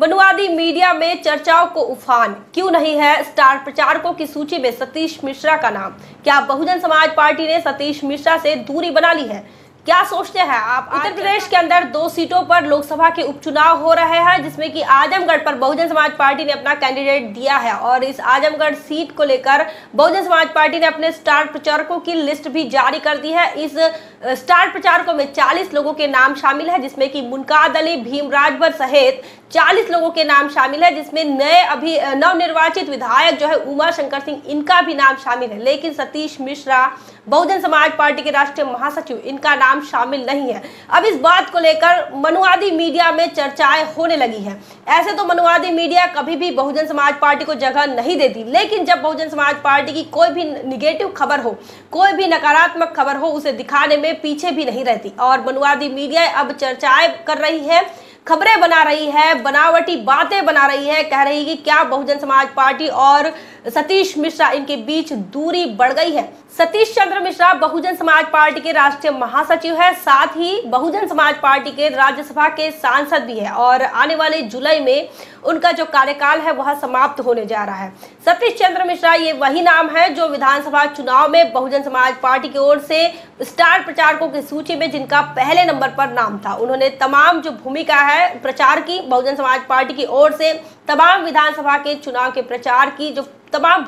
मनुवादी media में चर्चाओं को उफान, क्यों नहीं है स्टार प्रचारकों की सूची में सतीश मिश्रा का नाम? क्या बहुजन समाज पार्टी ने सतीश मिश्रा से दूरी बना ली है? क्या सोचते हैं आप? उत्तर प्रदेश के अंदर 2 सीटों पर लोकसभा के उपचुनाव हो रहे हैं, जिसमें कि आजमगढ़ पर बहुजन समाज पार्टी ने अपना कैंडिडेट दिया है और इस आजमगढ़ सीट को लेकर बहुजन समाज पार्टी ने अपने स्टार प्रचारकों की लिस्ट भी जारी कर दी है। इस स्टार प्रचारकों में 40 लोगों के नाम शामिल है, जिसमें कि मुनकाद अली, भीम राजभर सहित 40 लोगों के नाम शामिल है, जिसमें नवनिर्वाचित विधायक जो है उमा शंकर सिंह, इनका भी नाम शामिल है। लेकिन सतीश मिश्रा बहुजन समाज पार्टी के राष्ट्रीय महासचिव, इनका नाम शामिल नहीं है। अब इस बात को लेकर मनुवादी मीडिया में चर्चाएं होने लगी हैं। ऐसे तो मनुवादी मीडिया कभी भी बहुजन समाज पार्टी को जगह नहीं देती, लेकिन जब बहुजन समाज पार्टी की कोई भी निगेटिव खबर हो, कोई भी नकारात्मक खबर हो, उसे दिखाने में पीछे भी नहीं रहती। और मनुवादी मीडिया अब चर्चाएं कर रही है, खबरें बना रही है, बनावटी बातें बना रही है, कह रही है कि क्या बहुजन समाज पार्टी और सतीश मिश्रा, इनके बीच दूरी बढ़ गई है। सतीश चंद्र मिश्रा बहुजन समाज पार्टी के राष्ट्रीय महासचिव है, साथ ही बहुजन समाज पार्टी के राज्यसभा के सांसद भी है और आने वाले जुलाई में उनका जो कार्यकाल है वह समाप्त होने जा रहा है। सतीश चंद्र मिश्रा ये वही नाम है जो विधानसभा चुनाव में बहुजन समाज पार्टी की ओर से स्टार प्रचारकों की सूची में जिनका पहले नंबर पर नाम था। उन्होंने तमाम जो भूमिका है प्रचार की, बहुजन समाज पार्टी की ओर से तमाम विधानसभा के चुनाव के प्रचार की जो तमाम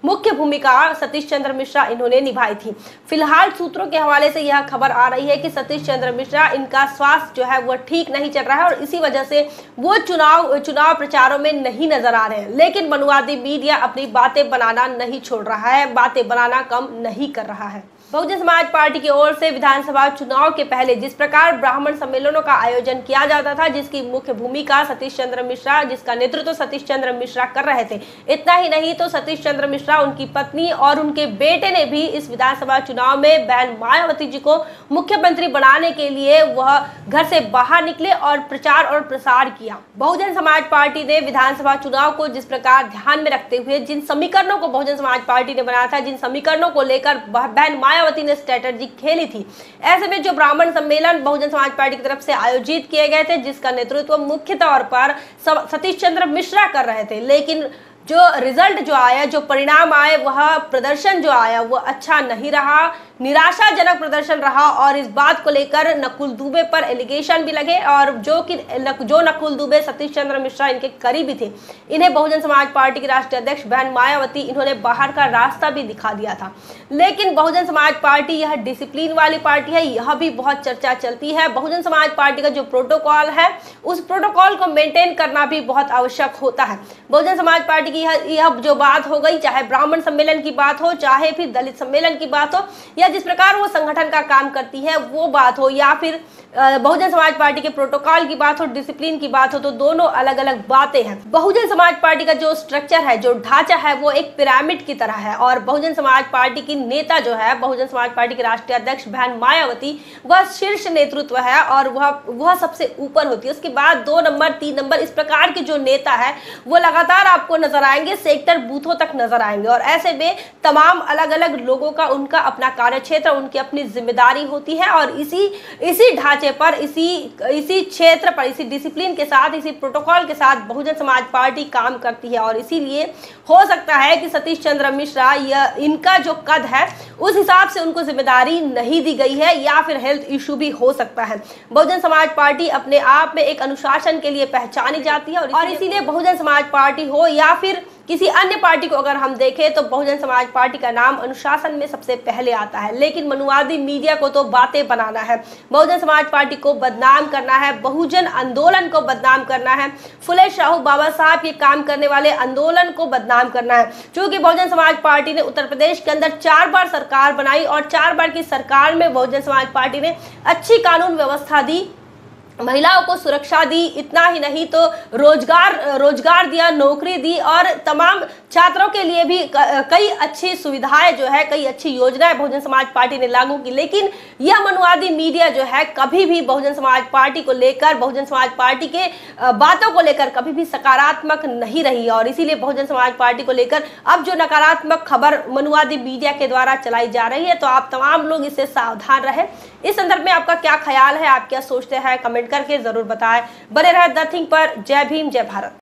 मुख्य भूमिका सतीश चंद्र मिश्रा इन्होंने निभाई थी। फिलहाल सूत्रों के हवाले से यह खबर आ रही है कि सतीश चंद्र मिश्रा, इनका स्वास्थ्य जो है वह ठीक नहीं चल रहा है और इसी वजह से वो चुनाव प्रचारों में नहीं नजर आ रहे हैं। लेकिन मनुवादी मीडिया अपनी बातें बनाना नहीं छोड़ रहा है, बातें बनाना कम नहीं कर रहा है। बहुजन समाज पार्टी की ओर से विधानसभा चुनाव के पहले जिस प्रकार ब्राह्मण सम्मेलनों का आयोजन किया जाता था, जिसकी मुख्य भूमिका सतीश चंद्र मिश्रा, जिसका नेतृत्व सतीश चंद्र मिश्रा कर रहे थे। इतना ही नहीं तो सतीश चंद्र मिश्रा, उनकी पत्नी और उनके बेटे ने भी इस विधानसभा चुनाव में बहन मायावती जी को मुख्यमंत्री बनाने के लिए वह घर से बाहर निकले और प्रचार और प्रसार किया। बहुजन समाज पार्टी ने विधानसभा चुनाव को जिस प्रकार ध्यान में रखते हुए जिन समीकरणों को बहुजन समाज पार्टी ने बनाया था, जिन समीकरणों को लेकर बहन मायावती ने स्ट्रेटजी खेली थी, ऐसे में जो ब्राह्मण सम्मेलन बहुजन समाज पार्टी की तरफ से आयोजित किए गए थे, जिसका नेतृत्व मुख्य तौर पर सतीश चंद्र मिश्रा कर रहे थे, लेकिन जो रिजल्ट जो आया, जो परिणाम आए, वह प्रदर्शन जो आया वो अच्छा नहीं रहा, निराशाजनक प्रदर्शन रहा। और इस बात को लेकर नकुल दुबे पर एलिगेशन भी लगे और जो नकुल दुबे सतीश चंद्र मिश्रा इनके करीबी थे, इन्हें बहुजन समाज पार्टी की राष्ट्रीय अध्यक्ष बहन मायावती, इन्होंने बाहर का रास्ता भी दिखा दिया था। लेकिन बहुजन समाज पार्टी यह डिसिप्लिन वाली पार्टी है, यह भी बहुत चर्चा चलती है। बहुजन समाज पार्टी का जो प्रोटोकॉल है, उस प्रोटोकॉल को मेंटेन करना भी बहुत आवश्यक होता है। बहुजन समाज पार्टी की यह जो बात हो गई, चाहे ब्राह्मण सम्मेलन की बात हो, चाहे फिर दलित सम्मेलन की बात हो, या जिस प्रकार वो संगठन का काम करती है वो बात हो, या फिर बहुजन समाज पार्टी के प्रोटोकॉल की बात हो, डिसिप्लिन की बात हो, तो दोनों अलग अलग बातें हैं। बहुजन समाज पार्टी का जो स्ट्रक्चर है, जो ढांचा है, वो एक पिरामिड की तरह है और बहुजन समाज पार्टी की नेता जो है, बहुजन समाज पार्टी के राष्ट्रीय अध्यक्ष बहन मायावती, वह शीर्ष नेतृत्व है और वह सबसे ऊपर होती है। उसके बाद 2 नंबर, 3 नंबर, इस प्रकार के जो नेता है वो लगातार आपको नजर आएंगे, सेक्टर बूथों तक नजर आएंगे और ऐसे में तमाम अलग अलग लोगों का उनका अपना कार्यक्षेत्र, उनकी अपनी जिम्मेदारी होती है और इसी ढांचे पर, इसी क्षेत्र पर, इसी डिसिप्लिन के साथ, इसी प्रोटोकॉल के साथ बहुजन समाज पार्टी काम करती है। और इसीलिए हो सकता है कि सतीश चंद्र मिश्रा, इनका जो कद है उस हिसाब से उनको जिम्मेदारी नहीं दी गई है, या फिर हेल्थ इशू भी हो सकता है। बहुजन समाज पार्टी अपने आप में एक अनुशासन के लिए पहचानी जाती है और इसीलिए बहुजन समाज पार्टी हो या फिर किसी अन्य पार्टी को अगर हम देखें तो बहुजन समाज पार्टी का नाम अनुशासन में सबसे पहले आता है। लेकिन मनुवादी मीडिया को तो बातें बनाना है, बहुजन समाज पार्टी को बदनाम करना है, बहुजन आंदोलन को बदनाम करना है, फुले शाहू बाबा साहब के काम करने वाले आंदोलन को बदनाम करना है। क्योंकि बहुजन समाज पार्टी ने उत्तर प्रदेश के अंदर 4 बार सरकार बनाई और 4 बार की सरकार में बहुजन समाज पार्टी ने अच्छी कानून व्यवस्था दी, महिलाओं को सुरक्षा दी, इतना ही नहीं तो रोजगार दिया, नौकरी दी और तमाम छात्रों के लिए भी कई अच्छी सुविधाएं जो है, कई अच्छी योजनाएं बहुजन समाज पार्टी ने लागू की। लेकिन यह मनुवादी मीडिया जो है कभी भी बहुजन समाज पार्टी को लेकर, बहुजन समाज पार्टी के बातों को लेकर कभी भी सकारात्मक नहीं रही और इसीलिए बहुजन समाज पार्टी को लेकर अब जो नकारात्मक खबर मनुवादी मीडिया के द्वारा चलाई जा रही है, तो आप तमाम लोग इससे सावधान रहें। इस संदर्भ में आपका क्या ख्याल है, आप क्या सोचते हैं, कमेंट करके जरूर बताएं। बने रहे द थिंग पर। जय भीम, जय भारत।